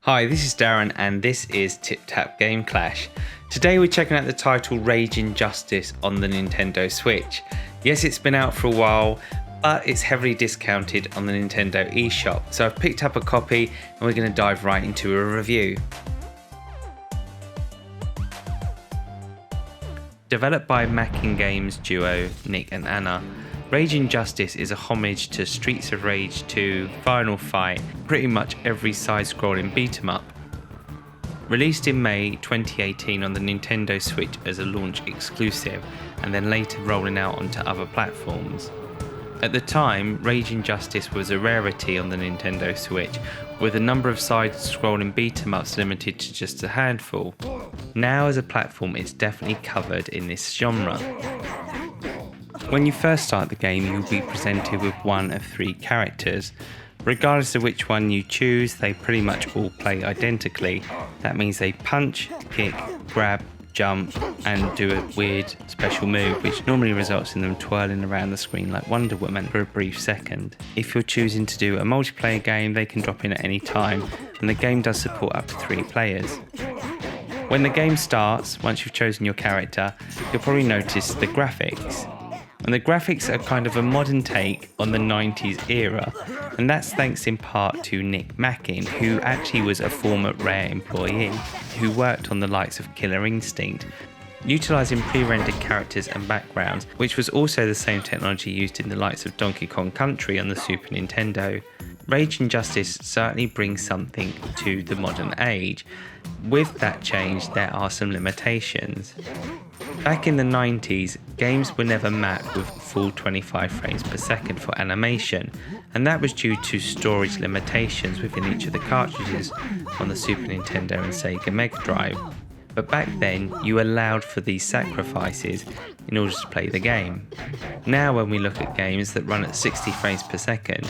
Hi, this is Darren and this is Tip Tap Game Clash. Today we're checking out the title Rage Injustice on the Nintendo Switch. Yes, it's been out for a while, but it's heavily discounted on the Nintendo eShop. So I've picked up a copy and we're going to dive right into a review. Developed by Mackin Games duo Nick and Anna, Rage Injustice is a homage to Streets of Rage 2, Final Fight, pretty much every side-scrolling beat-em-up. Released in May 2018 on the Nintendo Switch as a launch exclusive, and then later rolling out onto other platforms. At the time, Rage Injustice was a rarity on the Nintendo Switch, with a number of side-scrolling beat-em-ups limited to just a handful. Now as a platform, it's definitely covered in this genre. When you first start the game, you'll be presented with one of three characters. Regardless of which one you choose, they pretty much all play identically. That means they punch, kick, grab, jump, and do a weird special move, which normally results in them twirling around the screen like Wonder Woman for a brief second. If you're choosing to do a multiplayer game, they can drop in at any time, and the game does support up to 3 players. When the game starts, once you've chosen your character, you'll probably notice the graphics. And the graphics are kind of a modern take on the 90s era, and that's thanks in part to Nick Mackin, who actually was a former Rare employee who worked on the likes of Killer Instinct, utilising pre-rendered characters and backgrounds, which was also the same technology used in the likes of Donkey Kong Country on the Super Nintendo. Rage Injustice certainly brings something to the modern age. With that change, there are some limitations. Back in the 90s, games were never mapped with full 25 frames per second for animation, and that was due to storage limitations within each of the cartridges on the Super Nintendo and Sega Mega Drive. But back then, you allowed for these sacrifices in order to play the game. Now when we look at games that run at 60 frames per second,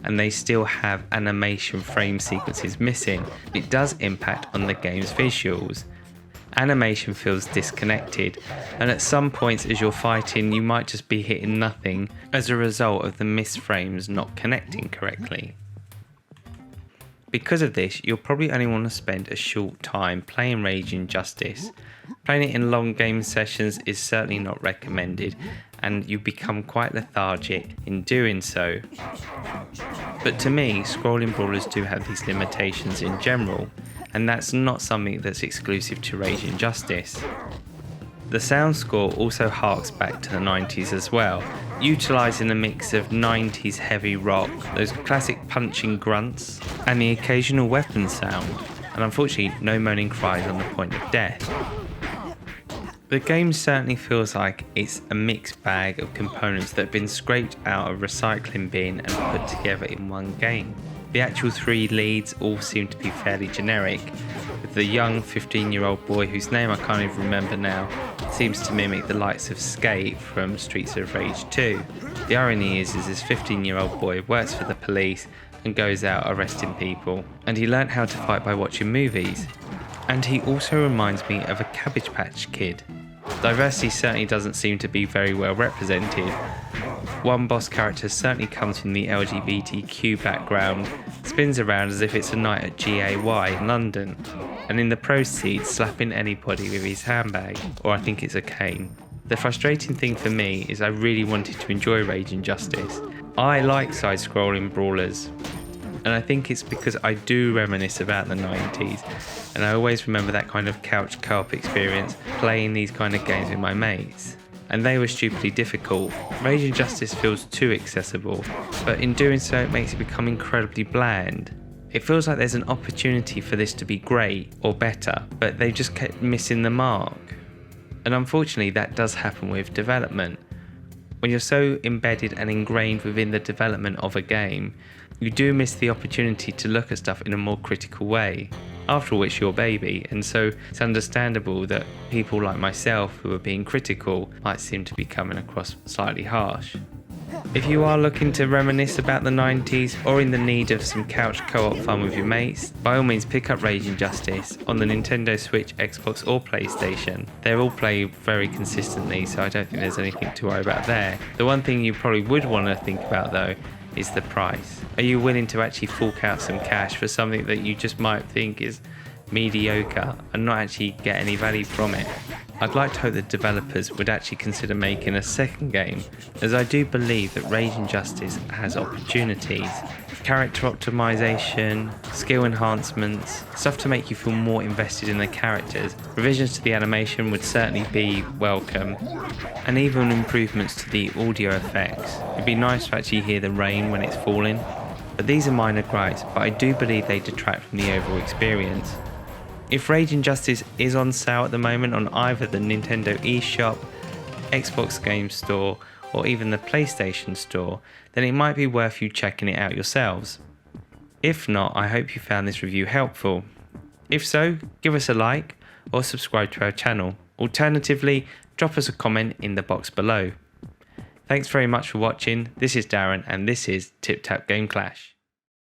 and they still have animation frame sequences missing, it does impact on the game's visuals. Animation feels disconnected, and at some points as you're fighting you might just be hitting nothing as a result of the missed frames not connecting correctly. Because of this, you'll probably only want to spend a short time playing Rage Injustice. Playing it in long game sessions is certainly not recommended, and you become quite lethargic in doing so. But to me, scrolling brawlers do have these limitations in general, and that's not something that's exclusive to Rage Injustice. The sound score also harks back to the 90s as well, utilising a mix of 90s heavy rock, those classic punching grunts, and the occasional weapon sound, and unfortunately no moaning cries on the point of death. The game certainly feels like it's a mixed bag of components that have been scraped out of a recycling bin and put together in one game. The actual 3 leads all seem to be fairly generic, with the young 15-year-old boy whose name I can't even remember now seems to mimic the likes of Skate from Streets of Rage 2. The irony is this 15-year-old boy works for the police and goes out arresting people, and he learnt how to fight by watching movies. And he also reminds me of a Cabbage Patch Kid. Diversity certainly doesn't seem to be very well represented. One boss character certainly comes from the LGBTQ background, spins around as if it's a night at GAY in London, and in the proceeds slapping anybody with his handbag, or I think it's a cane. The frustrating thing for me is I really wanted to enjoy Rage Injustice. I like side-scrolling brawlers, and I think it's because I do reminisce about the 90s, and I always remember that kind of couch co-op experience playing these kind of games with my mates. And they were stupidly difficult. Rage Injustice feels too accessible, but in doing so it makes it become incredibly bland. It feels like there's an opportunity for this to be great or better, but they just kept missing the mark. And unfortunately that does happen with development. When you're so embedded and ingrained within the development of a game, you do miss the opportunity to look at stuff in a more critical way. After all, it's your baby, and so it's understandable that people like myself who are being critical might seem to be coming across slightly harsh. If you are looking to reminisce about the 90s or in the need of some couch co-op fun with your mates, by all means pick up Rage Injustice on the Nintendo Switch, Xbox or PlayStation. They're all played very consistently, so I don't think there's anything to worry about there. The one thing you probably would want to think about though is the price. Are you willing to actually fork out some cash for something that you just might think is mediocre and not actually get any value from it? I'd like to hope that developers would actually consider making a second game, as I do believe that Raging Justice has opportunities. Character optimization, skill enhancements, stuff to make you feel more invested in the characters. Revisions to the animation would certainly be welcome, and even improvements to the audio effects. It'd be nice to actually hear the rain when it's falling. But these are minor gripes, but I do believe they detract from the overall experience. If Raging Justice is on sale at the moment on either the Nintendo eShop, Xbox Game Store, or even the PlayStation Store, then it might be worth you checking it out yourselves. If not, I hope you found this review helpful. If so, give us a like or subscribe to our channel. Alternatively, drop us a comment in the box below. Thanks very much for watching. This is Darren and this is Tip Tap Game Clash.